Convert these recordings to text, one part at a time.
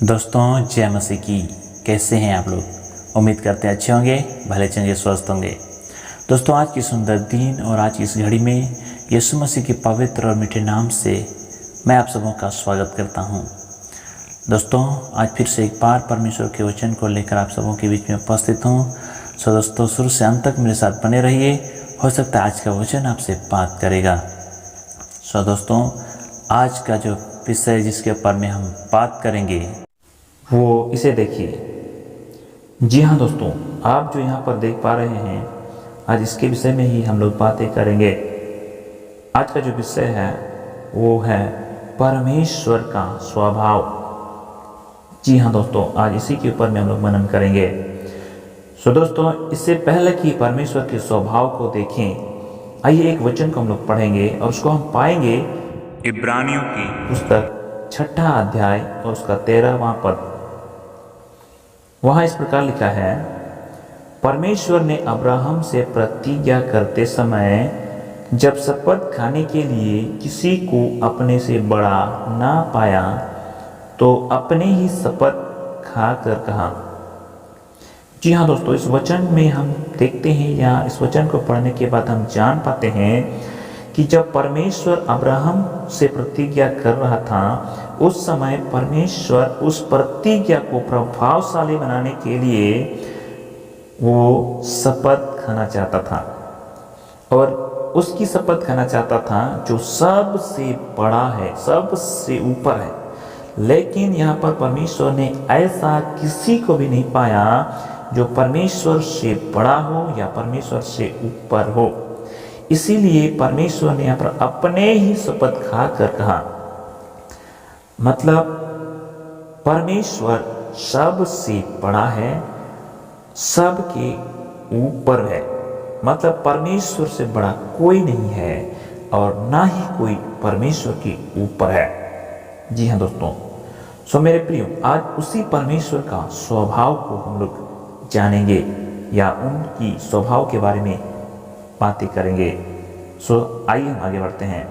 दोस्तों जय मसीह की। कैसे हैं आप लोग? उम्मीद करते हैं अच्छे होंगे, भले चंगे, स्वस्थ होंगे। दोस्तों आज की सुंदर दिन और आज की इस घड़ी में यीशु मसीह के पवित्र और मीठे नाम से मैं आप सबों का स्वागत करता हूं। दोस्तों आज फिर से एक बार परमेश्वर के वचन को लेकर आप सबों के बीच में उपस्थित हूं। सो दोस्तों शुरू से अंत तक मेरे साथ बने रहिए, हो सकता है आज का वचन आपसे बात करेगा। सो दोस्तों आज का जो विषय जिसके ऊपर में हम बात करेंगे वो इसे देखिए। जी हाँ दोस्तों, आप जो यहाँ पर देख पा रहे हैं आज इसके विषय में ही हम लोग बातें करेंगे। आज का जो विषय है वो है परमेश्वर का स्वभाव। जी हाँ दोस्तों, आज इसी के ऊपर में हम लोग मनन करेंगे। सो दोस्तों इससे पहले कि परमेश्वर के स्वभाव को देखें, आइए एक वचन को हम लोग पढ़ेंगे और उसको हम पाएंगे इब्रानियों की पुस्तक 6 अध्याय और उसका 13वां पद। वहां इस प्रकार लिखा है, परमेश्वर ने अब्राहम से प्रतिज्ञा करते समय जब शपथ खाने के लिए किसी को अपने से बड़ा ना पाया तो अपने ही शपथ खा कर कहा। जी हाँ दोस्तों, इस वचन में हम देखते हैं या इस वचन को पढ़ने के बाद हम जान पाते हैं कि जब परमेश्वर अब्राहम से प्रतिज्ञा कर रहा था उस समय परमेश्वर उस प्रतिज्ञा को प्रभावशाली बनाने के लिए वो शपथ खाना चाहता था और उसकी शपथ खाना चाहता था जो सबसे बड़ा है, सबसे ऊपर है। लेकिन यहाँ पर परमेश्वर ने ऐसा किसी को भी नहीं पाया जो परमेश्वर से बड़ा हो या परमेश्वर से ऊपर हो। इसीलिए परमेश्वर ने यहाँ पर अपने ही शपथ खा कर कहा, मतलब परमेश्वर सबसे बड़ा है, सबके ऊपर है। मतलब परमेश्वर से बड़ा कोई नहीं है और ना ही कोई परमेश्वर के ऊपर है। जी हाँ दोस्तों, सो मेरे प्रियो, आज उसी परमेश्वर का स्वभाव को हम लोग जानेंगे या उनकी स्वभाव के बारे में बातें करेंगे। सो आइए हम आगे बढ़ते हैं।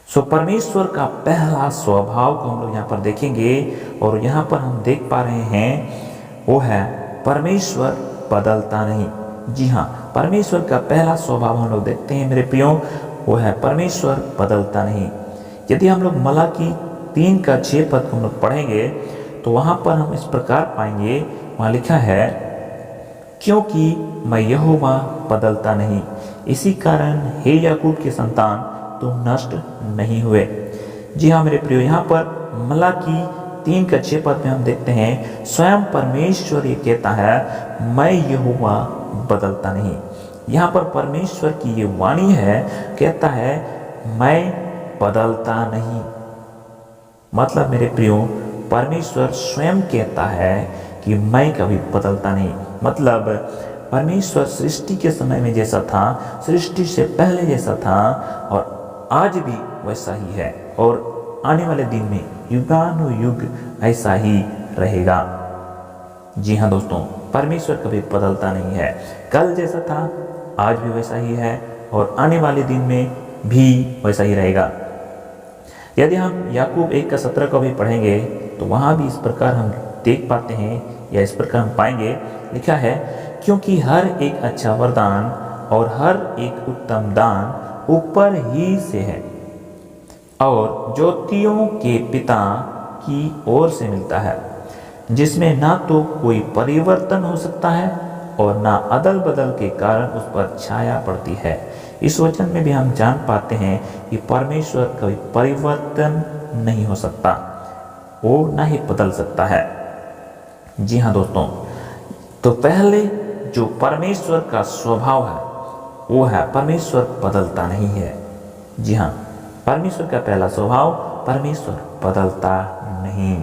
सो परमेश्वर का पहला स्वभाव को हम लोग यहाँ पर देखेंगे और यहाँ पर हम देख पा रहे हैं वो है परमेश्वर बदलता नहीं। जी हाँ, परमेश्वर का पहला स्वभाव हम लोग देखते हैं मेरे प्रियो, वो है परमेश्वर बदलता नहीं। यदि हम लोग मलाकी 3:6 पद को हम लोग पढ़ेंगे तो वहाँ पर हम इस प्रकार पाएंगे, वहाँ लिखा है, क्योंकि मैं यहोवा बदलता नहीं, इसी कारण हे याकूब के संतान तुम नष्ट नहीं हुए। जी हाँ मेरे प्रियो, यहाँ पर मलाकी 3:6 पद में हम देखते हैं स्वयं परमेश्वर ये कहता है, मैं यहोवा बदलता नहीं। यहाँ पर परमेश्वर की ये वाणी है, कहता है मैं बदलता नहीं। मतलब मेरे प्रियो, परमेश्वर स्वयं कहता है कि मैं कभी बदलता नहीं। मतलब परमेश्वर सृष्टि के समय में जैसा था, सृष्टि से पहले जैसा था और आज भी वैसा ही है और आने वाले दिन में युगानुयुग ऐसा ही रहेगा। जी हाँ दोस्तों, परमेश्वर कभी बदलता नहीं है। कल जैसा था आज भी वैसा ही है और आने वाले दिन में भी वैसा ही रहेगा। यदि हम याकूब 1:17 को भी पढ़ेंगे तो वहाँ भी इस प्रकार हम देख पाते हैं या इस प्रकार हम पाएंगे, लिखा है, क्योंकि हर एक अच्छा वरदान और हर एक उत्तम दान ऊपर ही से है और ज्योतियों के पिता की ओर से मिलता है, जिसमें ना तो कोई परिवर्तन हो सकता है और ना अदल बदल के कारण उस पर छाया पड़ती है। इस वचन में भी हम जान पाते हैं कि परमेश्वर कभी परिवर्तन नहीं हो सकता, वो ना ही बदल सकता है। जी हाँ दोस्तों, तो पहले जो परमेश्वर का स्वभाव है वो है परमेश्वर बदलता नहीं है। जी हाँ, परमेश्वर का पहला स्वभाव, परमेश्वर बदलता नहीं।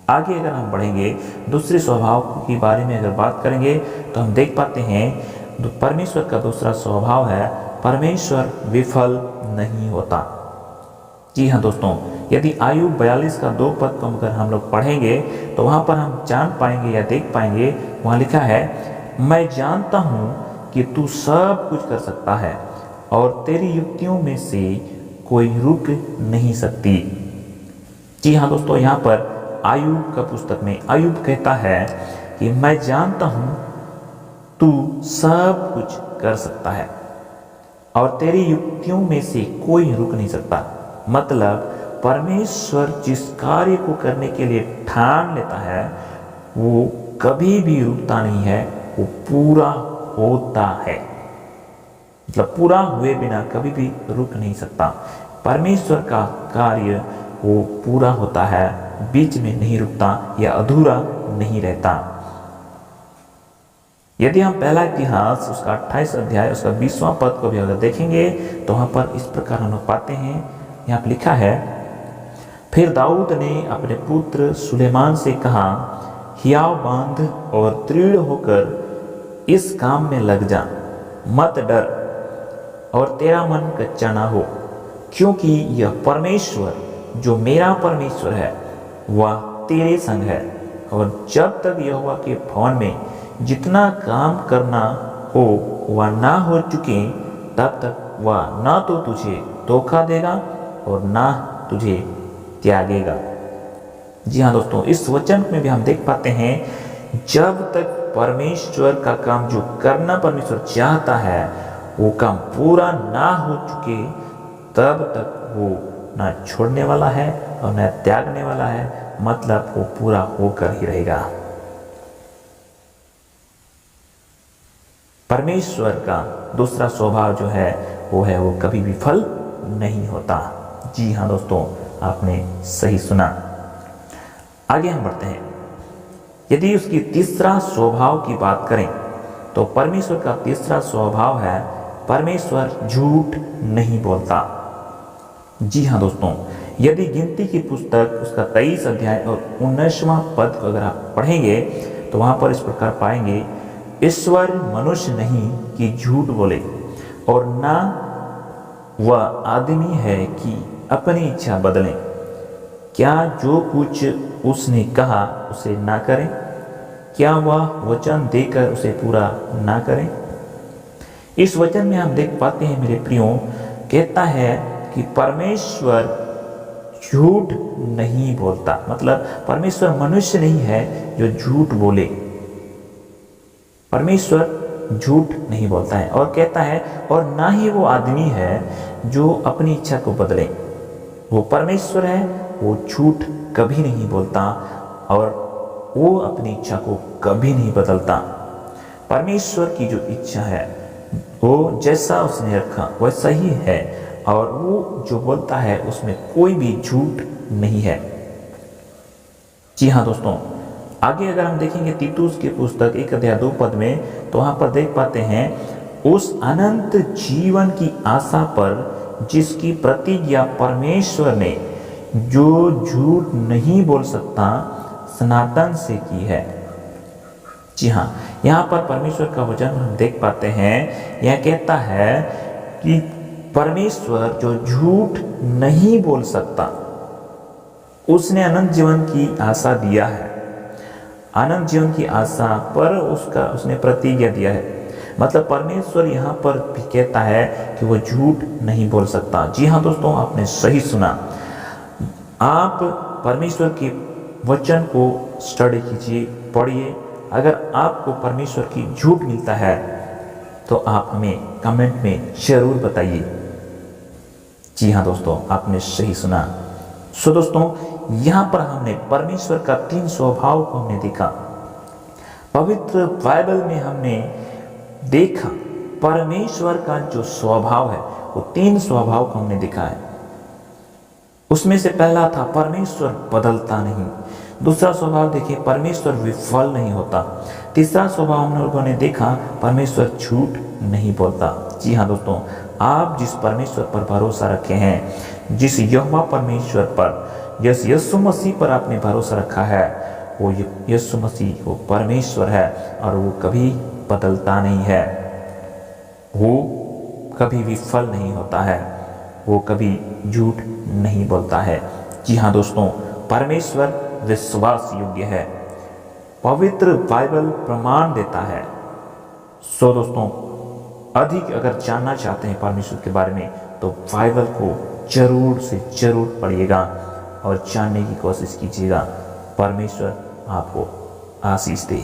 आगे अगर हम बढ़ेंगे दूसरे स्वभाव के बारे में अगर बात करेंगे तो हम देख पाते हैं परमेश्वर का दूसरा स्वभाव है परमेश्वर विफल नहीं होता। जी हाँ दोस्तों, यदि आयु 42:2 पद को अगर हम लोग पढ़ेंगे तो वहाँ पर हम जान पाएंगे या देख पाएंगे, वहाँ लिखा है, मैं जानता हूँ कि तू सब कुछ कर सकता है और तेरी युक्तियों में से कोई रुक नहीं सकती। जी हाँ दोस्तों, यहाँ पर आयुब का पुस्तक में आयुब कहता है कि मैं जानता हूं तू सब कुछ कर सकता है और तेरी युक्तियों में से कोई रुक नहीं सकता। मतलब परमेश्वर जिस कार्य को करने के लिए ठान लेता है वो कभी भी रुकता नहीं है, वो पूरा होता है। मतलब पूरा हुए बिना कभी भी रुक नहीं सकता। परमेश्वर का कार्य वो पूरा होता है, बीच में नहीं रुकता या अधूरा नहीं रहता। यदि हम पहला इतिहास उसका 28 अध्याय उसका 20वां पद को भी अगर देखेंगे तो वहां पर इस प्रकार हम लोग पाते हैं, यहाँ पर लिखा है, फिर दाऊद ने अपने पुत्र सुलेमान से कहा, हियाव बांध और दृढ़ होकर इस काम में लग जा, मत डर और तेरा मन कच्चा ना हो, क्योंकि यह परमेश्वर जो मेरा परमेश्वर है वह तेरे संग है। और जब तक यहोवा के भवन में जितना काम करना हो वह ना हो चुके तब तक वह ना तो तुझे धोखा देगा और ना तुझे त्यागेगा। जी हाँ दोस्तों, इस वचन में भी हम देख पाते हैं जब तक परमेश्वर का काम जो करना परमेश्वर चाहता है वो काम पूरा ना हो चुके तब तक वो ना छोड़ने वाला है और ना त्यागने वाला है। मतलब वो पूरा होकर ही रहेगा। परमेश्वर का दूसरा स्वभाव जो है वो कभी विफल नहीं होता। जी हाँ दोस्तों, आपने सही सुना। आगे हम बढ़ते हैं। यदि उसकी तीसरा स्वभाव की बात करें तो परमेश्वर का तीसरा स्वभाव है परमेश्वर झूठ नहीं बोलता। जी हाँ दोस्तों, यदि गिनती की पुस्तक उसका 23 अध्याय और 19वां पद को अगर आप पढ़ेंगे तो वहां पर इस प्रकार पाएंगे, ईश्वर मनुष्य नहीं कि झूठ बोले और ना वह आदमी है कि अपनी इच्छा बदलें। क्या जो कुछ उसने कहा उसे ना करें? क्या वह वचन देकर उसे पूरा ना करें? इस वचन में हम देख पाते हैं मेरे प्रियो, कहता है कि परमेश्वर झूठ नहीं बोलता। मतलब परमेश्वर मनुष्य नहीं है जो झूठ बोले। परमेश्वर झूठ नहीं बोलता है और कहता है और ना ही वो आदमी है जो अपनी इच्छा को बदले। वो परमेश्वर है, वो झूठ कभी नहीं बोलता और वो अपनी इच्छा को कभी नहीं बदलता। परमेश्वर की जो इच्छा है वो जैसा उसने रखा वैसा ही है और वो जो बोलता है उसमें कोई भी झूठ नहीं है। जी हाँ दोस्तों, आगे अगर हम देखेंगे तीतुस की पुस्तक 1 अध्याय 2 पद में तो वहां पर देख पाते हैं, उस अनंत जीवन की आशा पर जिसकी प्रतिज्ञा परमेश्वर ने जो झूठ नहीं बोल सकता सनातन से की है। जी हाँ, यहाँ पर परमेश्वर का वचन हम देख पाते हैं, यह कहता है कि परमेश्वर जो झूठ नहीं बोल सकता उसने अनंत जीवन की आशा दिया है। अनंत जीवन की आशा पर उसने प्रतिज्ञा दिया है। मतलब परमेश्वर यहाँ पर भी कहता है कि वो झूठ नहीं बोल सकता। जी हाँ दोस्तों, आपने सही सुना। आप परमेश्वर के वचन को स्टडी कीजिए, पढ़िए। अगर आपको परमेश्वर की झूठ मिलता है तो आप हमें कमेंट में जरूर बताइए। जी हाँ दोस्तों, आपने सही सुना। सो दोस्तों, यहाँ पर हमने परमेश्वर का 3 स्वभाव को हमने देखा। पवित्र बाइबल में हमने देखा परमेश्वर का जो स्वभाव है वो 3 स्वभाव को हमने देखा है। उसमें से पहला था परमेश्वर बदलता नहीं। दूसरा स्वभाव देखिए, परमेश्वर विफल नहीं होता। तीसरा स्वभाव हम लोगों ने देखा, परमेश्वर झूठ नहीं बोलता। जी हाँ दोस्तों, आप जिस परमेश्वर पर भरोसा रखे हैं, जिस यहोवा परमेश्वर पर, जिस यीशु मसीह पर आपने भरोसा रखा है, वो यीशु मसीह वो परमेश्वर है और वो कभी बदलता नहीं है। वो कभी विफल नहीं होता है, वो कभी झूठ नहीं बोलता है। जी हाँ दोस्तों, परमेश्वर विश्वास योग्य है। पवित्र बाइबल प्रमाण देता है। सो दोस्तों, अधिक अगर जानना चाहते हैं परमेश्वर के बारे में तो बाइबल को जरूर से जरूर पढ़िएगा और जानने की कोशिश कीजिएगा। परमेश्वर आपको आशीष दे।